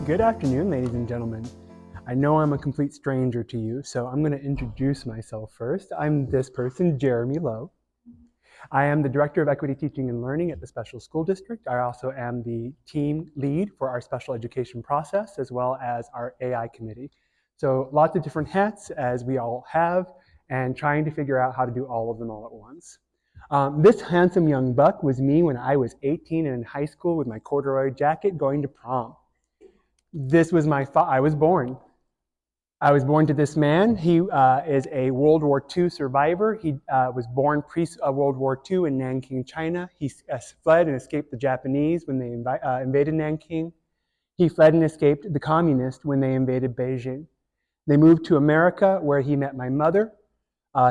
Good afternoon, ladies and gentlemen. I know I'm a complete stranger to you, so I'm going to introduce myself first. I'm this person, Jeremy Lowe. I am the Director of Equity Teaching and Learning at the Special School District. I also am the team lead for our special education process, as well as our AI committee. So lots of different hats, as we all have, and trying to figure out how to do all of them all at once. This handsome young buck was me when I was 18 and in high school with my corduroy jacket going to prom. This was I was born. I was born to this man. He is a World War II survivor. He was born pre-World War II in Nanking, China. He fled and escaped the Japanese when they invaded Nanking. He fled and escaped the communists when they invaded Beijing. They moved to America, where he met my mother.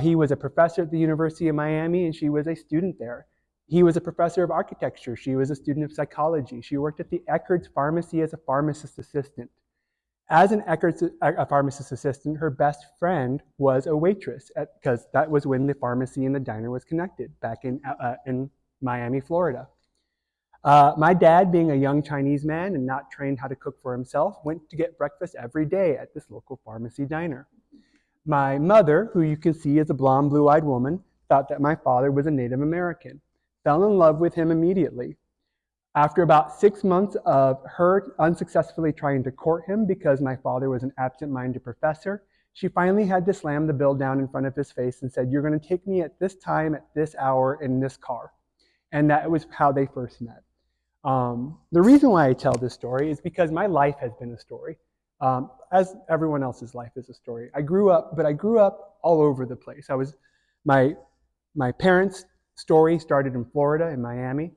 He was a professor at the University of Miami, and she was a student there. He was a professor of architecture. She was a student of psychology. She worked at the Eckerd's Pharmacy as a pharmacist assistant. As an Eckerd's pharmacist assistant, her best friend was a waitress, because that was when the pharmacy and the diner was connected, back in Miami, Florida. My dad, being a young Chinese man and not trained how to cook for himself, went to get breakfast every day at this local pharmacy diner. My mother, who you can see is a blonde, blue-eyed woman, thought that my father was a Native American, fell in love with him immediately. After about 6 months of her unsuccessfully trying to court him because my father was an absent-minded professor, she finally had to slam the bill down in front of his face and said, "You're going to take me at this time, at this hour, in this car." And that was how they first met. The reason why I tell this story is because my life has been a story, as everyone else's life is a story. I grew up all over the place. My parents' story started in Florida, in Miami.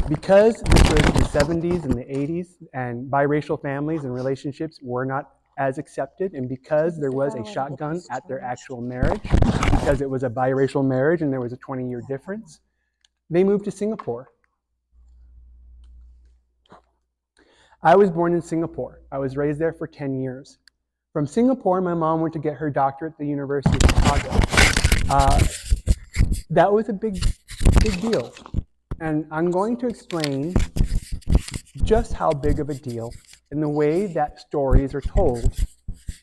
Because this was the 70s and the 80s, and biracial families and relationships were not as accepted, and because there was a shotgun at their actual marriage, because it was a biracial marriage and there was a 20-year difference, they moved to Singapore. I was born in Singapore. I was raised there for 10 years. From Singapore, my mom went to get her doctorate at the University of Chicago. That was a big deal. And I'm going to explain just how big of a deal in the way that stories are told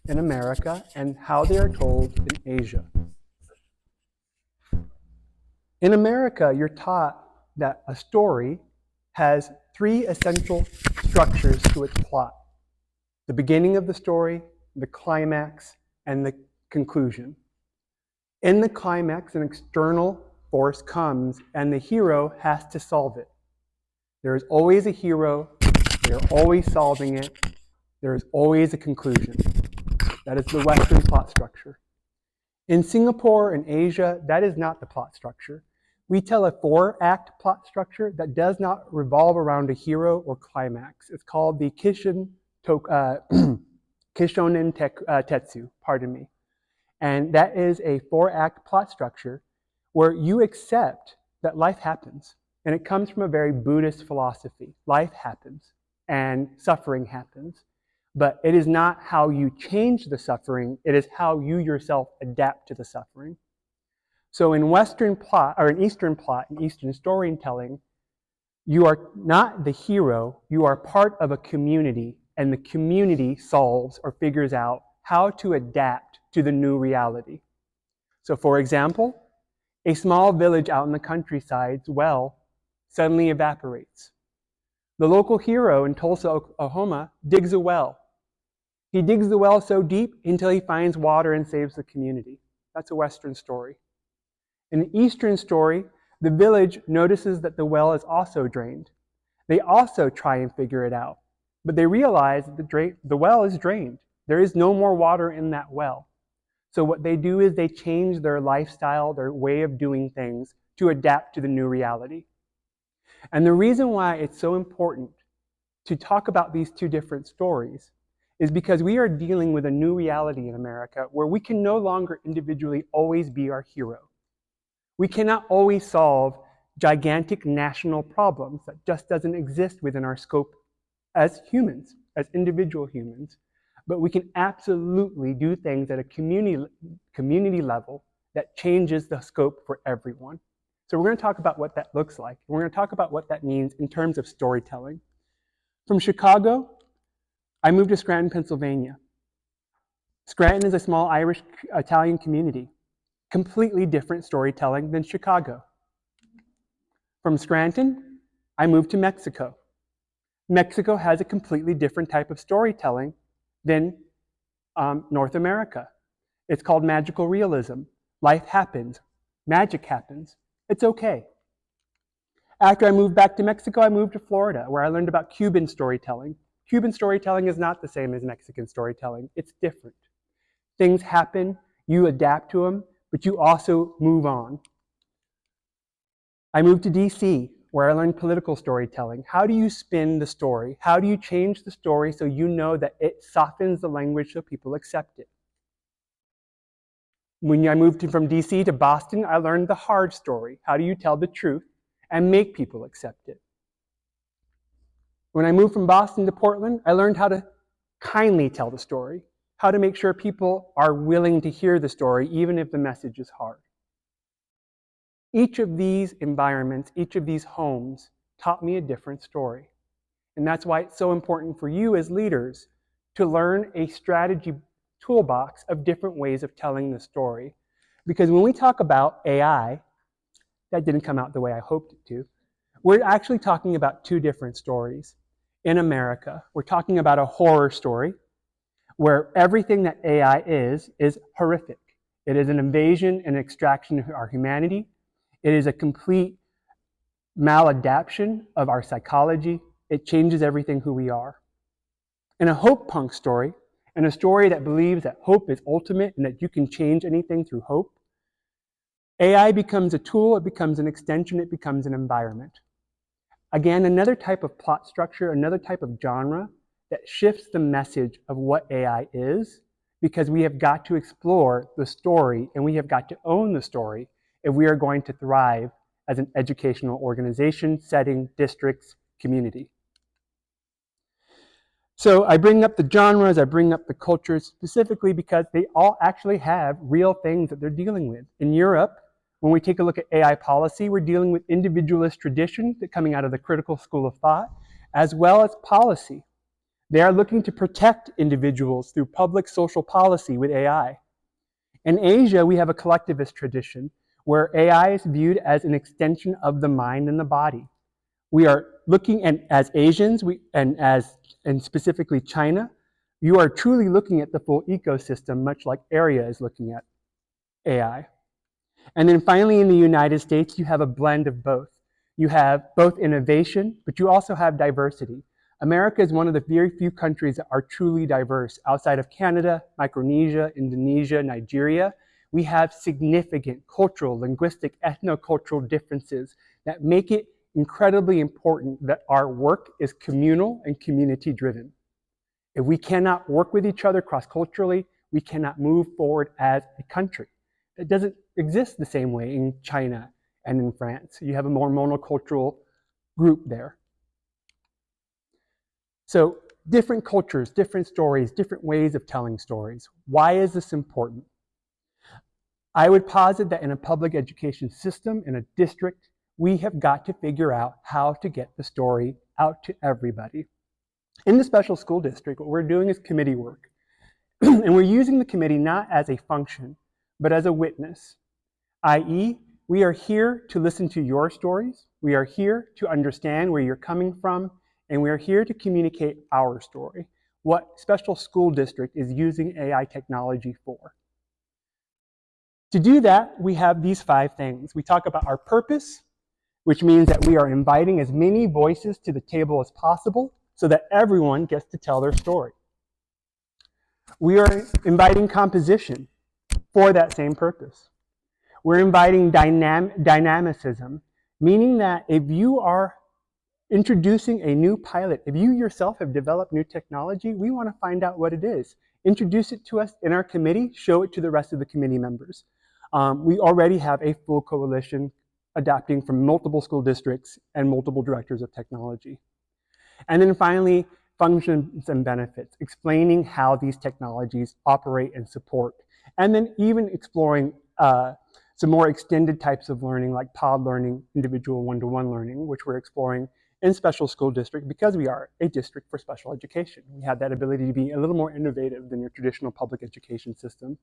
in America and how they are told in Asia. In America, you're taught that a story has 3 essential structures to its plot: the beginning of the story, the climax, and the conclusion. In the climax, an external force comes and the hero has to solve it. There is always a hero, they are always solving it, there is always a conclusion. That is the Western plot structure. In Singapore and Asia, that is not the plot structure. We tell a 4-act plot structure that does not revolve around a hero or climax. It's called the Kishonen Tetsu, pardon me. And that is a 4-act plot structure where you accept that life happens. And it comes from a very Buddhist philosophy. Life happens and suffering happens. But it is not how you change the suffering, it is how you yourself adapt to the suffering. So in Western plot, or in Eastern plot, in Eastern storytelling, you are not the hero, you are part of a community, and the community solves or figures out how to adapt to the new reality. So for example, a small village out in the countryside's well suddenly evaporates. The local hero in Tulsa, Oklahoma, digs a well. He digs the well so deep until he finds water and saves the community. That's a Western story. In the Eastern story, the village notices that the well is also drained. They also try and figure it out, but they realize that the well is drained. There is no more water in that well. So what they do is they change their lifestyle, their way of doing things to adapt to the new reality. And the reason why it's so important to talk about these 2 different stories is because we are dealing with a new reality in America where we can no longer individually always be our hero. We cannot always solve gigantic national problems that just doesn't exist within our scope as humans, as individual humans. But we can absolutely do things at a community level that changes the scope for everyone. So we're going to talk about what that looks like. We're going to talk about what that means in terms of storytelling. From Chicago, I moved to Scranton, Pennsylvania. Scranton is a small Irish-Italian community, completely different storytelling than Chicago. From Scranton, I moved to Mexico. Mexico has a completely different type of storytelling than North America. It's called magical realism. Life happens. Magic happens. It's okay. After I moved back to Mexico, I moved to Florida, where I learned about Cuban storytelling. Cuban storytelling is not the same as Mexican storytelling. It's different. Things happen, you adapt to them, but you also move on. I moved to DC, where I learned political storytelling. How do you spin the story? How do you change the story so you know that it softens the language so people accept it? When I moved from DC to Boston, I learned the hard story. How do you tell the truth and make people accept it? When I moved from Boston to Portland, I learned how to kindly tell the story, how to make sure people are willing to hear the story, even if the message is hard. Each of these environments, each of these homes taught me a different story. And that's why it's so important for you as leaders to learn a strategy toolbox of different ways of telling the story. Because when we talk about AI, that didn't come out the way I hoped it to, we're actually talking about two different stories. In America, we're talking about a horror story where everything that AI is horrific. It is an invasion and extraction of our humanity. It is a complete maladaptation of our psychology. It changes everything who we are. In a hope punk story, and a story that believes that hope is ultimate and that you can change anything through hope, AI becomes a tool, it becomes an extension, it becomes an environment. Again, another type of plot structure, another type of genre that shifts the message of what AI is, because we have got to explore the story and we have got to own the story if we are going to thrive as an educational organization, setting, districts, community. So I bring up the genres, I bring up the cultures specifically because they all actually have real things that they're dealing with. In Europe, when we take a look at AI policy, we're dealing with individualist traditions that coming out of the critical school of thought, as well as policy. They are looking to protect individuals through public social policy with AI. In Asia, we have a collectivist tradition where AI is viewed as an extension of the mind and the body. We are looking at, as Asians, and specifically China, you are truly looking at the full ecosystem, much like ARIA is looking at AI. And then finally, in the United States, you have a blend of both. You have both innovation, but you also have diversity. America is one of the very few countries that are truly diverse. Outside of Canada, Micronesia, Indonesia, Nigeria, we have significant cultural, linguistic, ethnocultural differences that make it incredibly important that our work is communal and community driven. If we cannot work with each other cross-culturally, we cannot move forward as a country. It doesn't exist the same way in China and in France. You have a more monocultural group there. So different cultures, different stories, different ways of telling stories. Why is this important? I would posit that in a public education system, in a district, we have got to figure out how to get the story out to everybody. In the special school district, what we're doing is committee work. And we're using the committee not as a function, but as a witness, i.e., we are here to listen to your stories, we are here to understand where you're coming from, and we are here to communicate our story, what special school district is using AI technology for. To do that, we have these 5 things. We talk about our purpose, which means that we are inviting as many voices to the table as possible so that everyone gets to tell their story. We are inviting composition for that same purpose. We're inviting dynamicism, meaning that if you are introducing a new pilot, if you yourself have developed new technology, we want to find out what it is. Introduce it to us in our committee, show it to the rest of the committee members. We already have a full coalition adapting from multiple school districts and multiple directors of technology. And then finally, functions and benefits, explaining how these technologies operate and support. And then even exploring some more extended types of learning like pod learning, individual one-to-one learning, which we're exploring in special school district because we are a district for special education. We have that ability to be a little more innovative than your traditional public education system.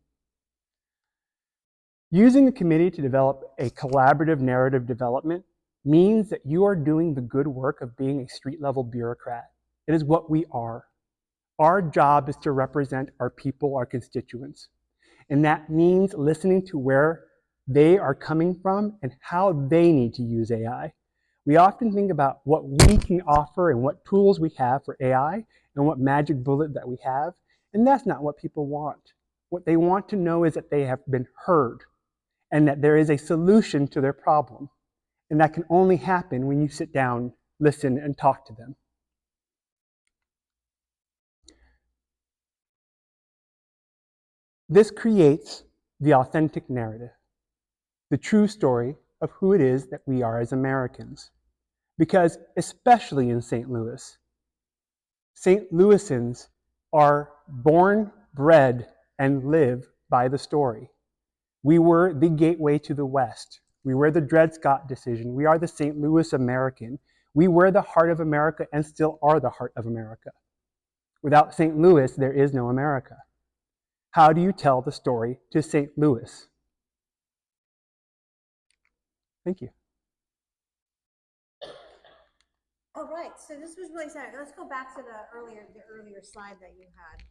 Using a committee to develop a collaborative narrative development means that you are doing the good work of being a street-level bureaucrat. It is what we are. Our job is to represent our people, our constituents. And that means listening to where they are coming from and how they need to use AI. We often think about what we can offer and what tools we have for AI and what magic bullet that we have, and that's not what people want. What they want to know is that they have been heard and that there is a solution to their problem. And that can only happen when you sit down, listen, and talk to them. This creates the authentic narrative, the true story of who it is that we are as Americans. Because especially in St. Louis Louisans are born, bred, and live by the story. We were the gateway to the West. We were the Dred Scott decision. We are the St. Louis American. We were the heart of America and still are the heart of America. Without St. Louis, there is no America. How do you tell the story to St. Louis? Thank you. All right, so this was really exciting. Let's go back to the earlier slide that you had.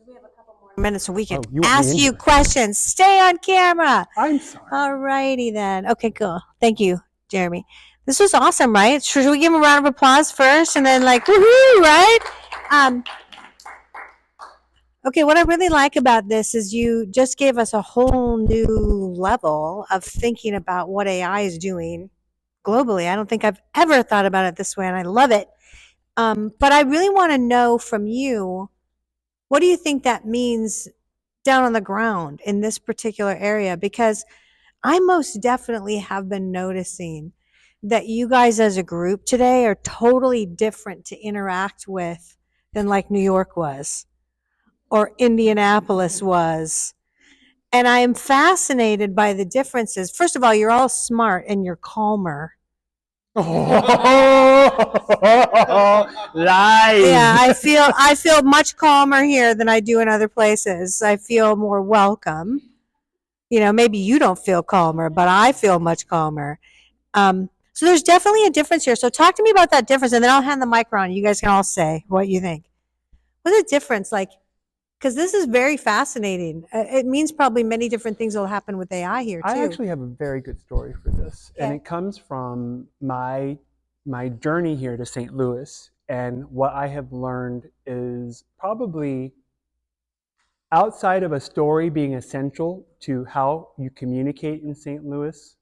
We have a couple more minutes so we can ask you questions. Stay on camera. I'm sorry. All righty then. Okay, cool. Thank you, Jeremy. This was awesome, right? Should we give him a round of applause first and then like, woohoo, right? Okay, what I really like about this is you just gave us a whole new level of thinking about what AI is doing globally. I don't think I've ever thought about it this way, and I love it. But I really want to know from you, what do you think that means down on the ground in this particular area? Because I most definitely have been noticing that you guys as a group today are totally different to interact with than like New York was or Indianapolis was. And I am fascinated by the differences. First of all, you're all smart and you're calmer. Lies. Yeah, I feel much calmer here than I do in other places. I feel more welcome. You know, maybe you don't feel calmer, but I feel much calmer. So there's definitely a difference here. So talk to me about that difference, and then I'll hand the mic around. You guys can all say what you think. What's the difference? Like, because this is very fascinating. It means probably many different things will happen with AI here too. I actually have a very good story for this, and it comes from my journey here to St. Louis. And what I have learned is probably outside of a story being essential to how you communicate in St. Louis,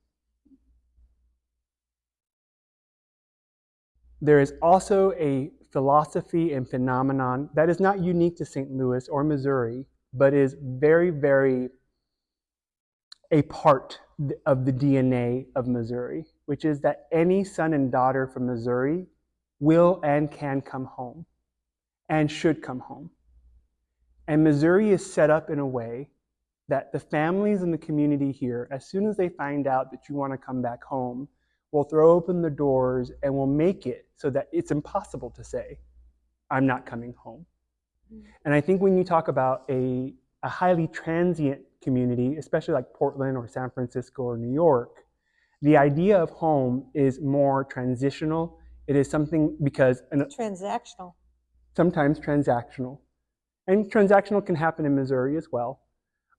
there is also a philosophy and phenomenon that is not unique to St. Louis or Missouri, but is very, very a part of the DNA of Missouri, which is that any son and daughter from Missouri will and can come home and should come home. And Missouri is set up in a way that the families in the community here, as soon as they find out that you want to come back home, will throw open the doors and will make it so that it's impossible to say, I'm not coming home. And I think when you talk about a highly transient community, especially like Portland or San Francisco or New York, the idea of home is more transitional. It is something because... Transactional. Sometimes transactional. And transactional can happen in Missouri as well.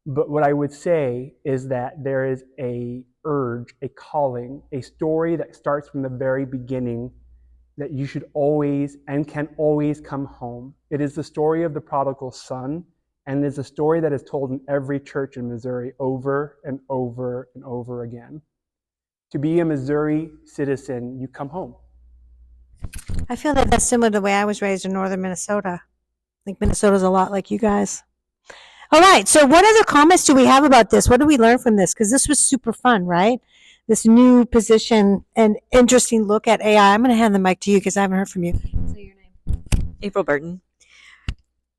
But what I would say is that there is a urge, a calling, a story that starts from the very beginning that you should always and can always come home. It is the story of the prodigal son, and it is a story that is told in every church in Missouri over and over and over again. To be a Missouri citizen, you come home. I feel that that's similar to the way I was raised in northern Minnesota. I think Minnesota's a lot like you guys. All right, so what other comments do we have about this? What did we learn from this? Because this was super fun, right? This new position and interesting look at AI. I'm going to hand the mic to you because I haven't heard from you. Say your name. April Burton.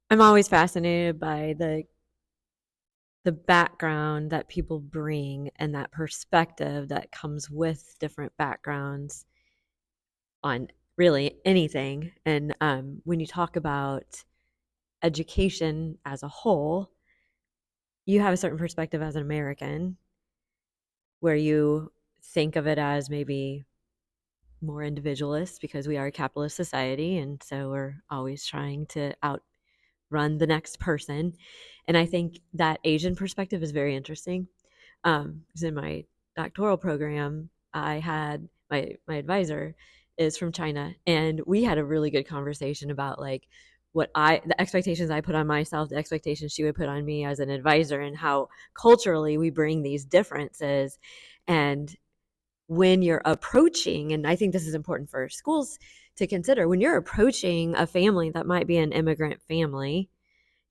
I'm always fascinated by the the background that people bring and that perspective that comes with different backgrounds on really anything. And when you talk about education as a whole, you have a certain perspective as an American where you think of it as maybe more individualist because we are a capitalist society. And so we're always trying to outrun the next person. And I think that Asian perspective is very interesting. 'Cause in my doctoral program, I had my advisor is from China, and we had a really good conversation about like the expectations I put on myself, the expectations she would put on me as an advisor, and how culturally we bring these differences. And when you're approaching, and I think this is important for schools to consider, when you're approaching a family that might be an immigrant family,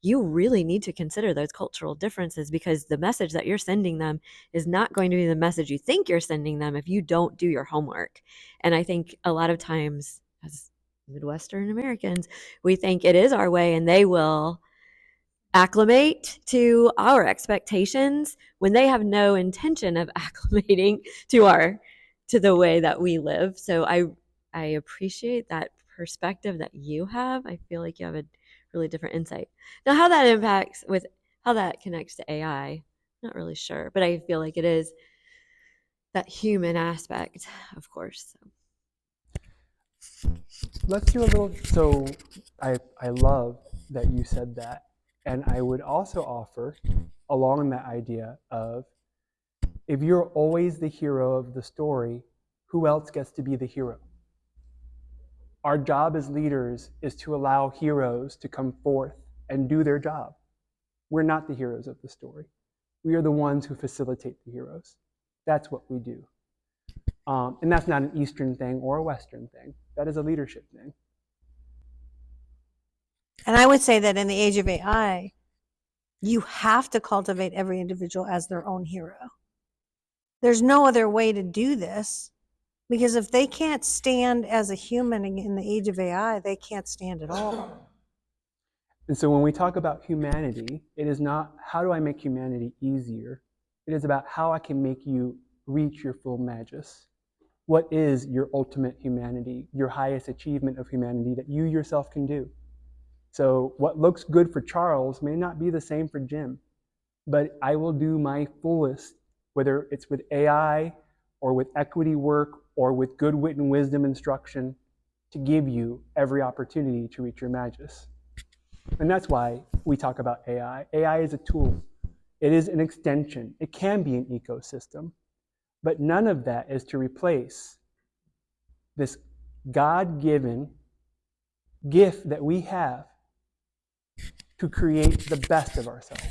you really need to consider those cultural differences, because the message that you're sending them is not going to be the message you think you're sending them if you don't do your homework. And I think a lot of times as Midwestern Americans, we think it is our way and they will acclimate to our expectations when they have no intention of acclimating to the way that we live. So I appreciate that perspective that you have. I feel like you have a really different insight. Now, how that connects to AI, not really sure, but I feel like it is that human aspect, of course. So. Let's do a little. So I love that you said that. And I would also offer along that idea of, if you're always the hero of the story, who else gets to be the hero? Our job as leaders is to allow heroes to come forth and do their job. We're not the heroes of the story. We are the ones who facilitate the heroes. That's what we do. And that's not an Eastern thing or a Western thing. That is a leadership thing. And I would say that in the age of AI, you have to cultivate every individual as their own hero. There's no other way to do this, because if they can't stand as a human in the age of AI, they can't stand at all. And so when we talk about humanity, it is not how do I make humanity easier? It is about how I can make you reach your full magis. What is your ultimate humanity, your highest achievement of humanity that you yourself can do? So what looks good for Charles may not be the same for Jim, but I will do my fullest, whether it's with AI or with equity work or with good wit and wisdom instruction, to give you every opportunity to reach your magis. And that's why we talk about AI. AI is a tool. It is an extension. It can be an ecosystem, but none of that is to replace this God-given gift that we have to create the best of ourselves.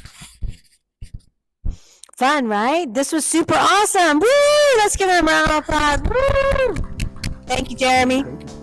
Fun, right? This was super awesome. Woo! Let's give him a round of applause. Woo! Thank you, Jeremy. Great.